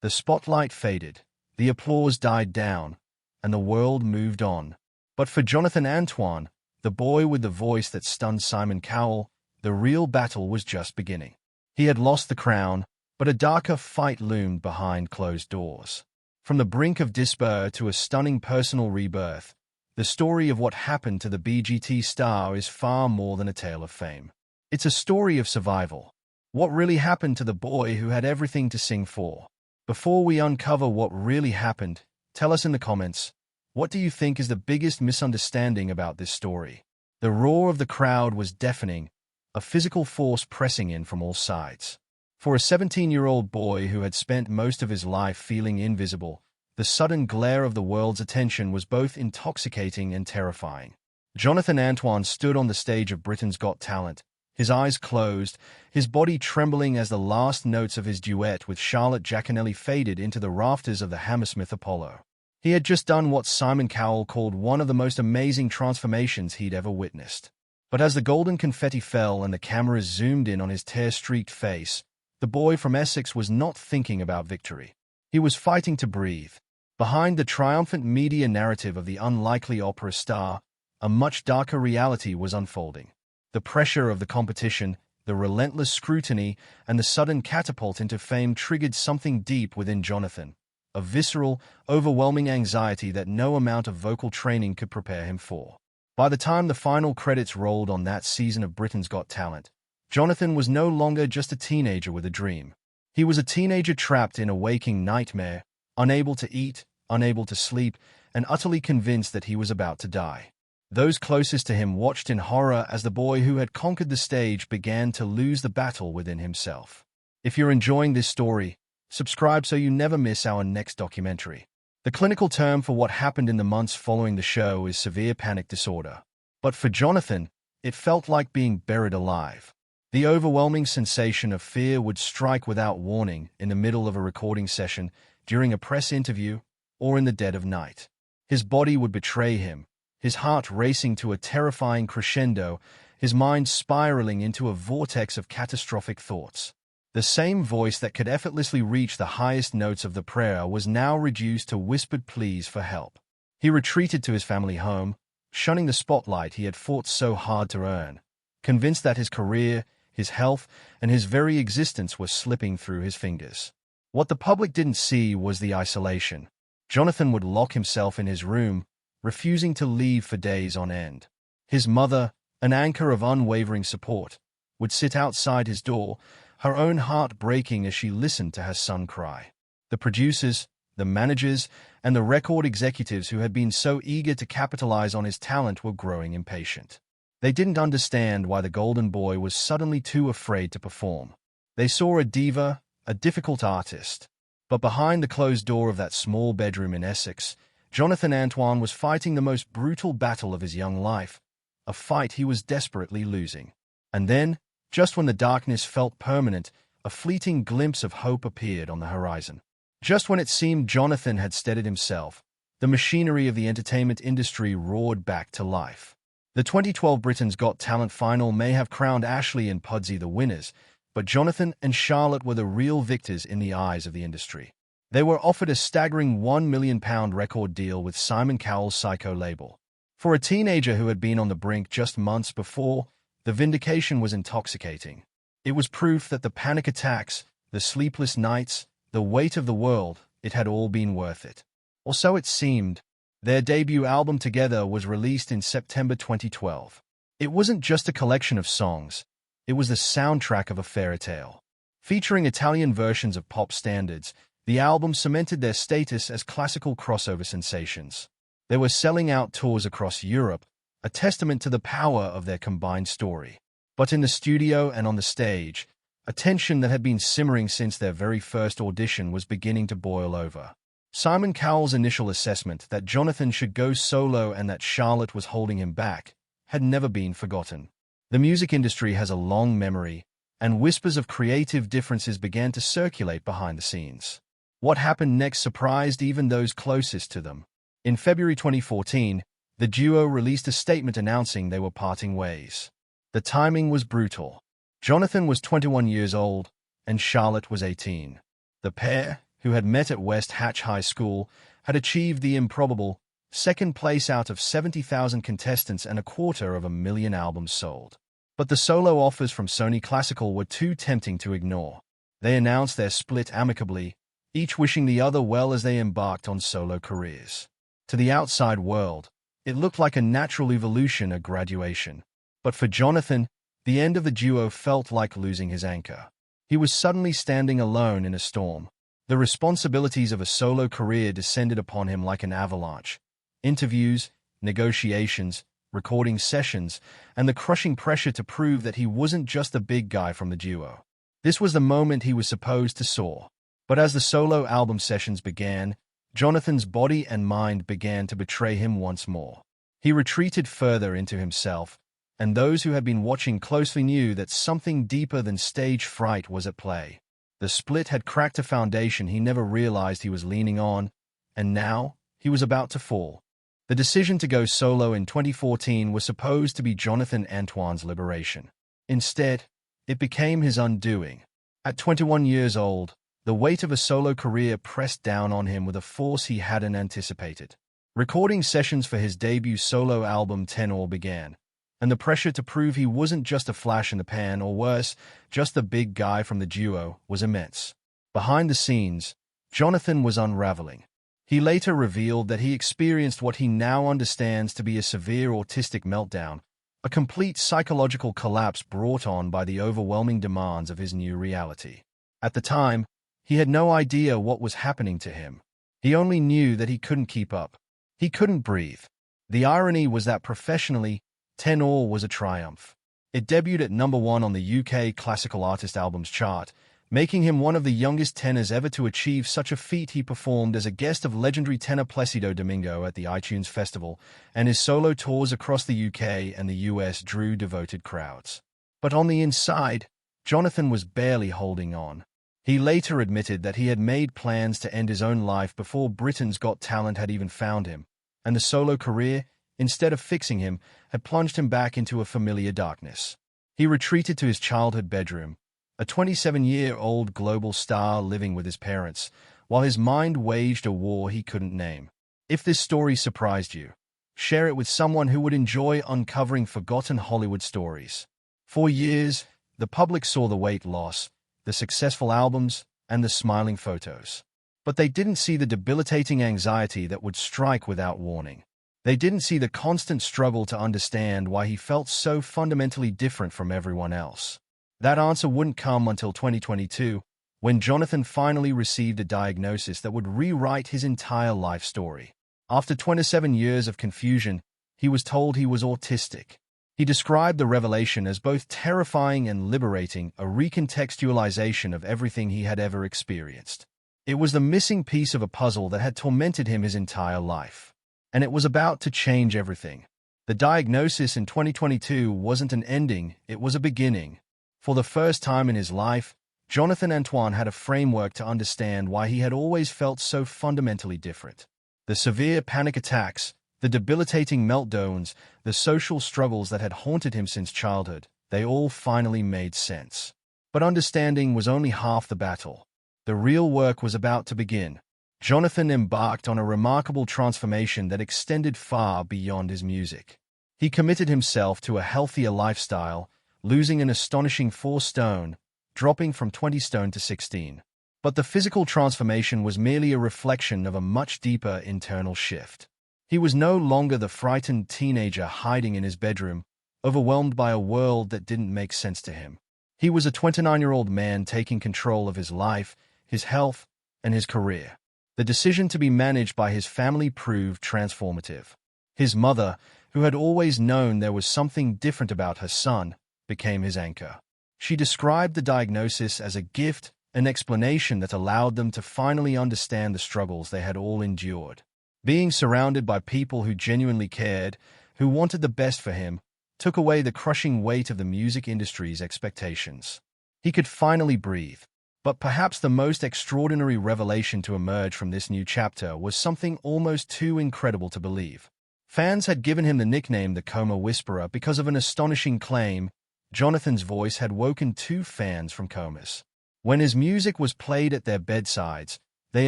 The spotlight faded, the applause died down, and the world moved on. But for Jonathan Antoine, the boy with the voice that stunned Simon Cowell, the real battle was just beginning. He had lost the crown, but a darker fight loomed behind closed doors. From the brink of despair to a stunning personal rebirth, the story of what happened to the BGT star is far more than a tale of fame. It's a story of survival. What really happened to the boy who had everything to sing for? Before we uncover what really happened, tell us in the comments, what do you think is the biggest misunderstanding about this story? The roar of the crowd was deafening, a physical force pressing in from all sides. For a 17-year-old boy who had spent most of his life feeling invisible, the sudden glare of the world's attention was both intoxicating and terrifying. Jonathan Antoine stood on the stage of Britain's Got Talent, his eyes closed, his body trembling as the last notes of his duet with Charlotte Jaconelli faded into the rafters of the Hammersmith Apollo. He had just done what Simon Cowell called one of the most amazing transformations he'd ever witnessed. But as the golden confetti fell and the cameras zoomed in on his tear-streaked face, the boy from Essex was not thinking about victory. He was fighting to breathe. Behind the triumphant media narrative of the unlikely opera star, a much darker reality was unfolding. The pressure of the competition, the relentless scrutiny, and the sudden catapult into fame triggered something deep within Jonathan, a visceral, overwhelming anxiety that no amount of vocal training could prepare him for. By the time the final credits rolled on that season of Britain's Got Talent, Jonathan was no longer just a teenager with a dream. He was a teenager trapped in a waking nightmare, unable to eat, unable to sleep, and utterly convinced that he was about to die. Those closest to him watched in horror as the boy who had conquered the stage began to lose the battle within himself. If you're enjoying this story, subscribe so you never miss our next documentary. The clinical term for what happened in the months following the show is severe panic disorder. But for Jonathan, it felt like being buried alive. The overwhelming sensation of fear would strike without warning in the middle of a recording session, during a press interview, or in the dead of night. His body would betray him, his heart racing to a terrifying crescendo, his mind spiraling into a vortex of catastrophic thoughts. The same voice that could effortlessly reach the highest notes of the prayer was now reduced to whispered pleas for help. He retreated to his family home, shunning the spotlight he had fought so hard to earn, convinced that his career, his health, and his very existence were slipping through his fingers. What the public didn't see was the isolation. Jonathan would lock himself in his room, refusing to leave for days on end. His mother, an anchor of unwavering support, would sit outside his door, her own heart breaking as she listened to her son cry. The producers, the managers, and the record executives who had been so eager to capitalize on his talent were growing impatient. They didn't understand why the golden boy was suddenly too afraid to perform. They saw a diva, a difficult artist. But behind the closed door of that small bedroom in Essex, Jonathan Antoine was fighting the most brutal battle of his young life, a fight he was desperately losing. And then, just when the darkness felt permanent, a fleeting glimpse of hope appeared on the horizon. Just when it seemed Jonathan had steadied himself, the machinery of the entertainment industry roared back to life. The 2012 Britain's Got Talent final may have crowned Ashley and Pudsey the winners, but Jonathan and Charlotte were the real victors in the eyes of the industry. They were offered a staggering £1 million record deal with Simon Cowell's Psycho label. For a teenager who had been on the brink just months before, the vindication was intoxicating. It was proof that the panic attacks, the sleepless nights, the weight of the world, it had all been worth it. Or so it seemed. Their debut album together was released in September 2012. It wasn't just a collection of songs. It was the soundtrack of a fairy tale. Featuring Italian versions of pop standards, the album cemented their status as classical crossover sensations. They were selling out tours across Europe, a testament to the power of their combined story. But in the studio and on the stage, a tension that had been simmering since their very first audition was beginning to boil over. Simon Cowell's initial assessment that Jonathan should go solo and that Charlotte was holding him back had never been forgotten. The music industry has a long memory, and whispers of creative differences began to circulate behind the scenes. What happened next surprised even those closest to them. In February 2014, the duo released a statement announcing they were parting ways. The timing was brutal. Jonathan was 21 years old, and Charlotte was 18. The pair, who had met at West Hatch High School, had achieved the improbable second place out of 70,000 contestants and 250,000 albums sold. But the solo offers from Sony Classical were too tempting to ignore. They announced their split amicably, each wishing the other well as they embarked on solo careers. To the outside world, it looked like a natural evolution, a graduation. But for Jonathan, the end of the duo felt like losing his anchor. He was suddenly standing alone in a storm. The responsibilities of a solo career descended upon him like an avalanche. Interviews, negotiations, recording sessions, and the crushing pressure to prove that he wasn't just the big guy from the duo. This was the moment he was supposed to soar. But as the solo album sessions began, Jonathan's body and mind began to betray him once more. He retreated further into himself, and those who had been watching closely knew that something deeper than stage fright was at play. The split had cracked a foundation he never realized he was leaning on, and now he was about to fall. The decision to go solo in 2014 was supposed to be Jonathan Antoine's liberation. Instead, it became his undoing. At 21 years old, the weight of a solo career pressed down on him with a force he hadn't anticipated. Recording sessions for his debut solo album Tenor began, and the pressure to prove he wasn't just a flash in the pan, or worse, just the big guy from the duo, was immense. Behind the scenes, Jonathan was unraveling. He later revealed that he experienced what he now understands to be a severe autistic meltdown, a complete psychological collapse brought on by the overwhelming demands of his new reality. At the time, he had no idea what was happening to him. He only knew that he couldn't keep up. He couldn't breathe. The irony was that professionally, Tenor was a triumph. It debuted at #1 on the UK Classical Artist Albums chart, making him one of the youngest tenors ever to achieve such a feat. He performed as a guest of legendary tenor Placido Domingo at the iTunes Festival, and his solo tours across the UK and the US drew devoted crowds. But on the inside, Jonathan was barely holding on. He later admitted that he had made plans to end his own life before Britain's Got Talent had even found him, and the solo career, instead of fixing him, had plunged him back into a familiar darkness. He retreated to his childhood bedroom, a 27-year-old global star living with his parents, while his mind waged a war he couldn't name. If this story surprised you, share it with someone who would enjoy uncovering forgotten Hollywood stories. For years, the public saw the weight loss, the successful albums, and the smiling photos. But they didn't see the debilitating anxiety that would strike without warning. They didn't see the constant struggle to understand why he felt so fundamentally different from everyone else. That answer wouldn't come until 2022, when Jonathan finally received a diagnosis that would rewrite his entire life story. After 27 years of confusion, he was told he was autistic. He described the revelation as both terrifying and liberating, a recontextualization of everything he had ever experienced. It was the missing piece of a puzzle that had tormented him his entire life. And it was about to change everything. The diagnosis in 2022 wasn't an ending, it was a beginning. For the first time in his life, Jonathan Antoine had a framework to understand why he had always felt so fundamentally different. The severe panic attacks, the debilitating meltdowns, the social struggles that had haunted him since childhood, they all finally made sense. But understanding was only half the battle. The real work was about to begin. Jonathan embarked on a remarkable transformation that extended far beyond his music. He committed himself to a healthier lifestyle, losing an astonishing 4 stone, dropping from 20 stone to 16. But the physical transformation was merely a reflection of a much deeper internal shift. He was no longer the frightened teenager hiding in his bedroom, overwhelmed by a world that didn't make sense to him. He was a 29-year-old man taking control of his life, his health, and his career. The decision to be managed by his family proved transformative. His mother, who had always known there was something different about her son, became his anchor. She described the diagnosis as a gift, an explanation that allowed them to finally understand the struggles they had all endured. Being surrounded by people who genuinely cared, who wanted the best for him, took away the crushing weight of the music industry's expectations. He could finally breathe. But perhaps the most extraordinary revelation to emerge from this new chapter was something almost too incredible to believe. Fans had given him the nickname the Coma Whisperer because of an astonishing claim. Jonathan's voice had woken 2 fans from comas. When his music was played at their bedsides, They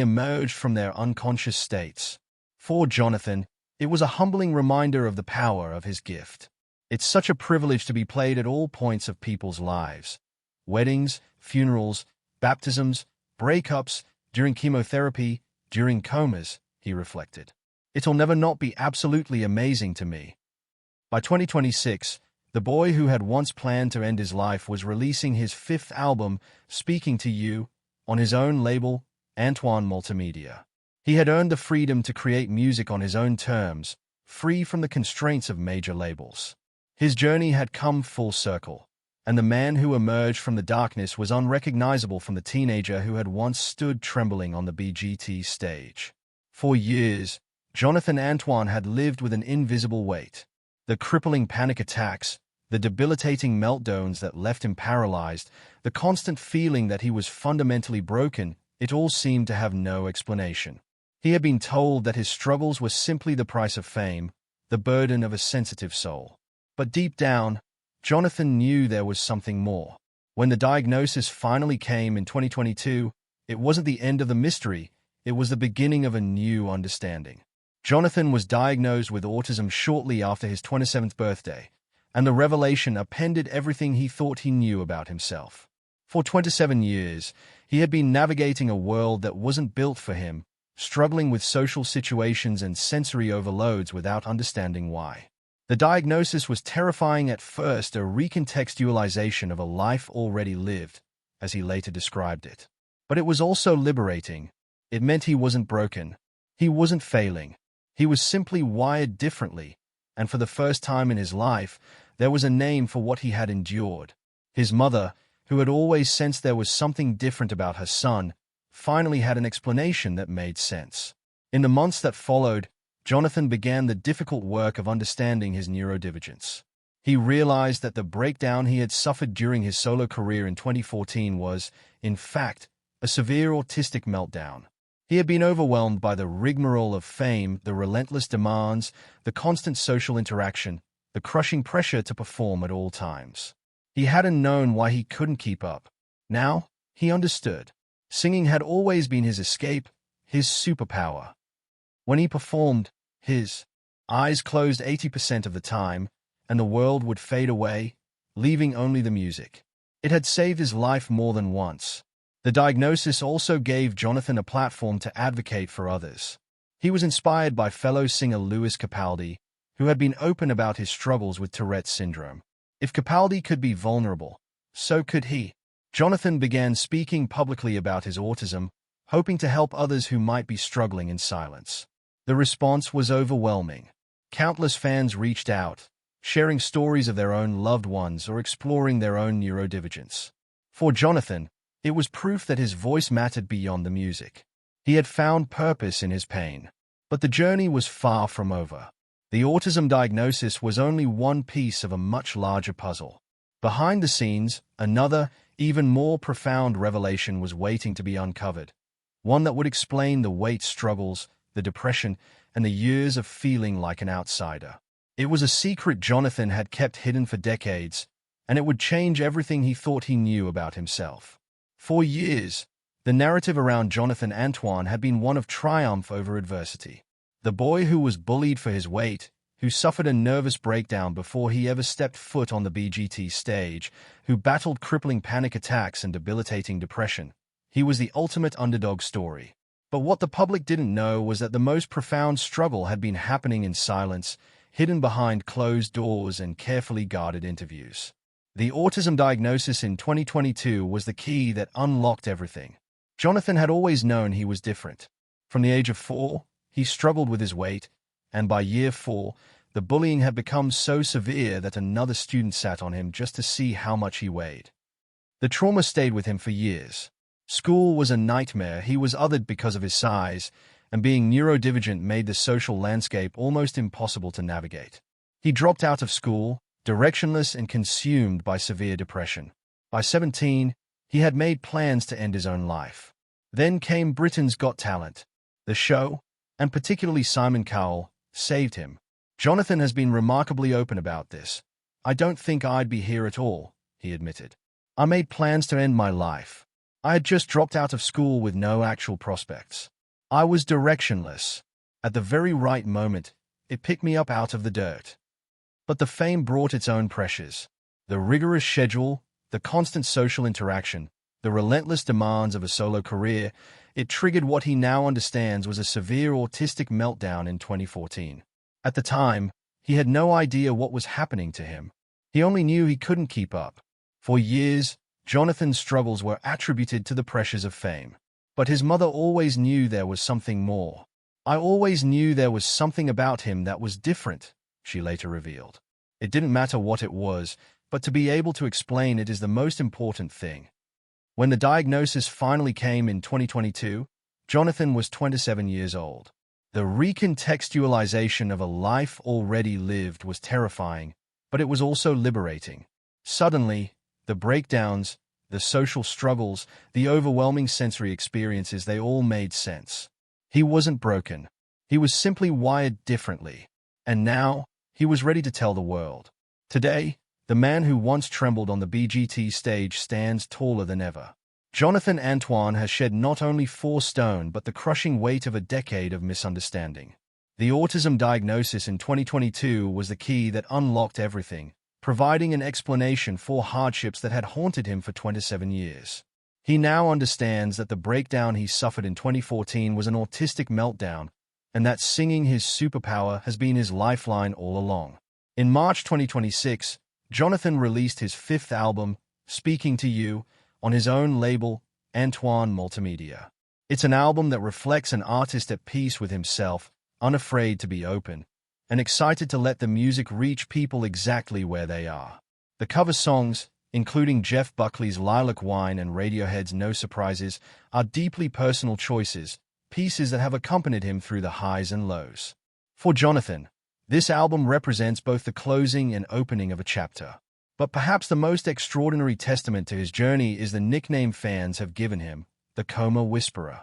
emerged from their unconscious states. For Jonathan, it was a humbling reminder of the power of his gift. It's such a privilege to be played at all points of people's lives. Weddings, funerals, baptisms, breakups, during chemotherapy, during comas, he reflected. It'll never not be absolutely amazing to me. By 2026, the boy who had once planned to end his life was releasing his fifth album, Speaking to You, on his own label, Antoine Multimedia. He had earned the freedom to create music on his own terms, free from the constraints of major labels. His journey had come full circle, and the man who emerged from the darkness was unrecognizable from the teenager who had once stood trembling on the BGT stage. For years, Jonathan Antoine had lived with an invisible weight. The crippling panic attacks, the debilitating meltdowns that left him paralyzed, the constant feeling that he was fundamentally broken, it all seemed to have no explanation. He had been told that his struggles were simply the price of fame, the burden of a sensitive soul. But deep down, Jonathan knew there was something more. When the diagnosis finally came in 2022, it wasn't the end of the mystery, it was the beginning of a new understanding. Jonathan was diagnosed with autism shortly after his 27th birthday, and the revelation upended everything he thought he knew about himself. For 27 years, he had been navigating a world that wasn't built for him, struggling with social situations and sensory overloads without understanding why. The diagnosis was terrifying at first, a recontextualization of a life already lived, as he later described it. But it was also liberating. It meant he wasn't broken. He wasn't failing. He was simply wired differently, and for the first time in his life, there was a name for what he had endured. His mother, who had always sensed there was something different about her son, finally had an explanation that made sense. In the months that followed, Jonathan began the difficult work of understanding his neurodivergence. He realized that the breakdown he had suffered during his solo career in 2014 was, in fact, a severe autistic meltdown. He had been overwhelmed by the rigmarole of fame, the relentless demands, the constant social interaction, the crushing pressure to perform at all times. He hadn't known why he couldn't keep up. Now, he understood. Singing had always been his escape, his superpower. When he performed, his eyes closed 80% of the time, and the world would fade away, leaving only the music. It had saved his life more than once. The diagnosis also gave Jonathan a platform to advocate for others. He was inspired by fellow singer Lewis Capaldi, who had been open about his struggles with Tourette's syndrome. If Capaldi could be vulnerable, so could he. Jonathan began speaking publicly about his autism, hoping to help others who might be struggling in silence. The response was overwhelming. Countless fans reached out, sharing stories of their own loved ones or exploring their own neurodivergence. For Jonathan, it was proof that his voice mattered beyond the music. He had found purpose in his pain. But the journey was far from over. The autism diagnosis was only one piece of a much larger puzzle. Behind the scenes, another, even more profound revelation was waiting to be uncovered. One that would explain the weight struggles, the depression, and the years of feeling like an outsider. It was a secret Jonathan had kept hidden for decades, and it would change everything he thought he knew about himself. For years, the narrative around Jonathan Antoine had been one of triumph over adversity. The boy who was bullied for his weight, who suffered a nervous breakdown before he ever stepped foot on the BGT stage, who battled crippling panic attacks and debilitating depression. He was the ultimate underdog story. But what the public didn't know was that the most profound struggle had been happening in silence, hidden behind closed doors and carefully guarded interviews. The autism diagnosis in 2022 was the key that unlocked everything. Jonathan had always known he was different. From the age of 4, he struggled with his weight, and by year 4, the bullying had become so severe that another student sat on him just to see how much he weighed. The trauma stayed with him for years. School was a nightmare. He was othered because of his size, and being neurodivergent made the social landscape almost impossible to navigate. He dropped out of school, directionless and consumed by severe depression. By 17, he had made plans to end his own life. Then came Britain's Got Talent. The show, and particularly Simon Cowell, saved him. Jonathan has been remarkably open about this. "I don't think I'd be here at all," he admitted. "I made plans to end my life. I had just dropped out of school with no actual prospects. I was directionless. At the very right moment, it picked me up out of the dirt. But the fame brought its own pressures. The rigorous schedule, the constant social interaction, the relentless demands of a solo career, it triggered what he now understands was a severe autistic meltdown in 2014. At the time, he had no idea what was happening to him. He only knew he couldn't keep up. For years, Jonathan's struggles were attributed to the pressures of fame. But his mother always knew there was something more. "I always knew there was something about him that was different," she later revealed. It didn't matter what it was, but to be able to explain it is the most important thing. When the diagnosis finally came in 2022, Jonathan was 27 years old. The recontextualization of a life already lived was terrifying, but it was also liberating. Suddenly, the breakdowns, the social struggles, the overwhelming sensory experiences, they all made sense. He wasn't broken. He was simply wired differently. And now, he was ready to tell the world. Today, the man who once trembled on the BGT stage stands taller than ever. Jonathan Antoine has shed not only 4 stone but the crushing weight of a decade of misunderstanding. The autism diagnosis in 2022 was the key that unlocked everything, providing an explanation for hardships that had haunted him for 27 years. He now understands that the breakdown he suffered in 2014 was an autistic meltdown, and that singing, his superpower, has been his lifeline all along. In March 2026, Jonathan released his 5th album, Speaking to You, on his own label, Antoine Multimedia. It's an album that reflects an artist at peace with himself, unafraid to be open, and excited to let the music reach people exactly where they are. The cover songs, including Jeff Buckley's Lilac Wine and Radiohead's No Surprises, are deeply personal choices, pieces that have accompanied him through the highs and lows. For Jonathan, this album represents both the closing and opening of a chapter. But perhaps the most extraordinary testament to his journey is the nickname fans have given him, the Coma Whisperer.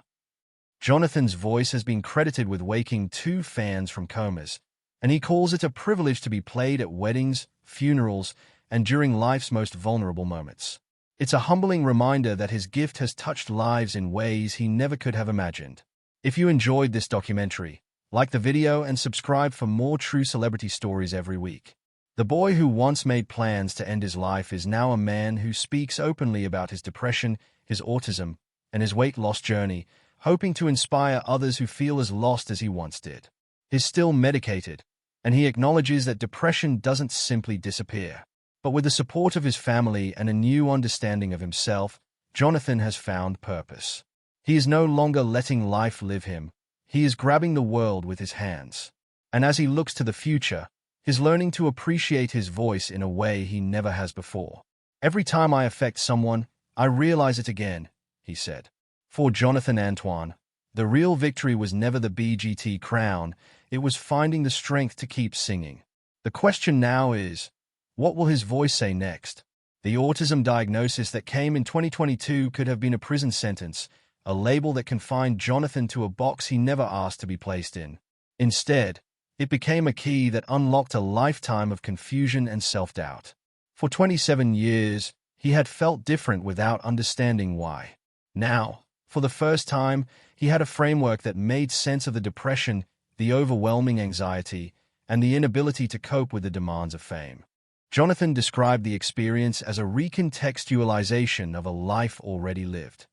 Jonathan's voice has been credited with waking 2 fans from comas, and he calls it a privilege to be played at weddings, funerals, and during life's most vulnerable moments. It's a humbling reminder that his gift has touched lives in ways he never could have imagined. If you enjoyed this documentary, like the video and subscribe for more true celebrity stories every week. The boy who once made plans to end his life is now a man who speaks openly about his depression, his autism, and his weight loss journey, hoping to inspire others who feel as lost as he once did. He's still medicated, and he acknowledges that depression doesn't simply disappear. But with the support of his family and a new understanding of himself, Jonathan has found purpose. He is no longer letting life live him. He is grabbing the world with his hands. And as he looks to the future, he's learning to appreciate his voice in a way he never has before. "Every time I affect someone, I realize it again," he said. For Jonathan Antoine, the real victory was never the BGT crown, it was finding the strength to keep singing. The question now is, what will his voice say next? The autism diagnosis that came in 2022 could have been a prison sentence, a label that confined Jonathan to a box he never asked to be placed in. Instead, it became a key that unlocked a lifetime of confusion and self-doubt. For 27 years, he had felt different without understanding why. Now, for the first time, he had a framework that made sense of the depression, the overwhelming anxiety, and the inability to cope with the demands of fame. Jonathan described the experience as a recontextualization of a life already lived.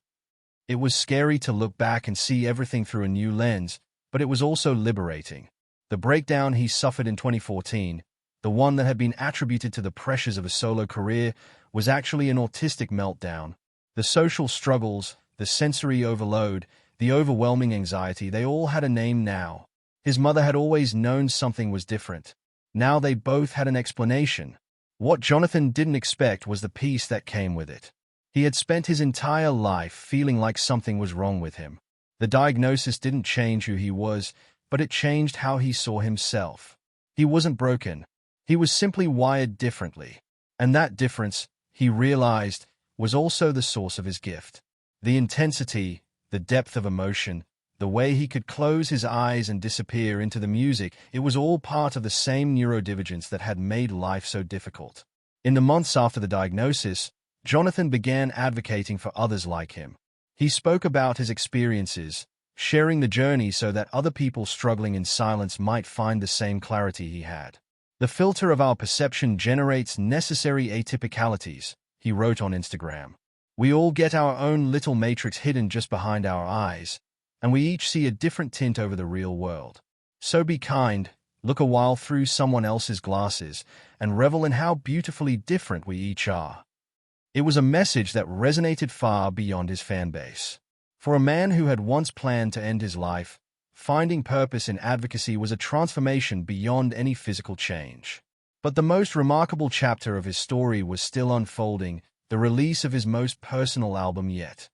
It was scary to look back and see everything through a new lens, but it was also liberating. The breakdown he suffered in 2014, the one that had been attributed to the pressures of a solo career, was actually an autistic meltdown. The social struggles, the sensory overload, the overwhelming anxiety, they all had a name now. His mother had always known something was different. Now they both had an explanation. What Jonathan didn't expect was the peace that came with it. He had spent his entire life feeling like something was wrong with him. The diagnosis didn't change who he was, but it changed how he saw himself. He wasn't broken. He was simply wired differently. And that difference, he realized, was also the source of his gift. The intensity, the depth of emotion, the way he could close his eyes and disappear into the music, it was all part of the same neurodivergence that had made life so difficult. In the months after the diagnosis, Jonathan began advocating for others like him. He spoke about his experiences, sharing the journey so that other people struggling in silence might find the same clarity he had. The filter of our perception generates necessary atypicalities, he wrote on Instagram. We all get our own little matrix hidden just behind our eyes, and we each see a different tint over the real world. So be kind, look a while through someone else's glasses, and revel in how beautifully different we each are. It was a message that resonated far beyond his fan base. For a man who had once planned to end his life, finding purpose in advocacy was a transformation beyond any physical change. But the most remarkable chapter of his story was still unfolding, the release of his most personal album yet.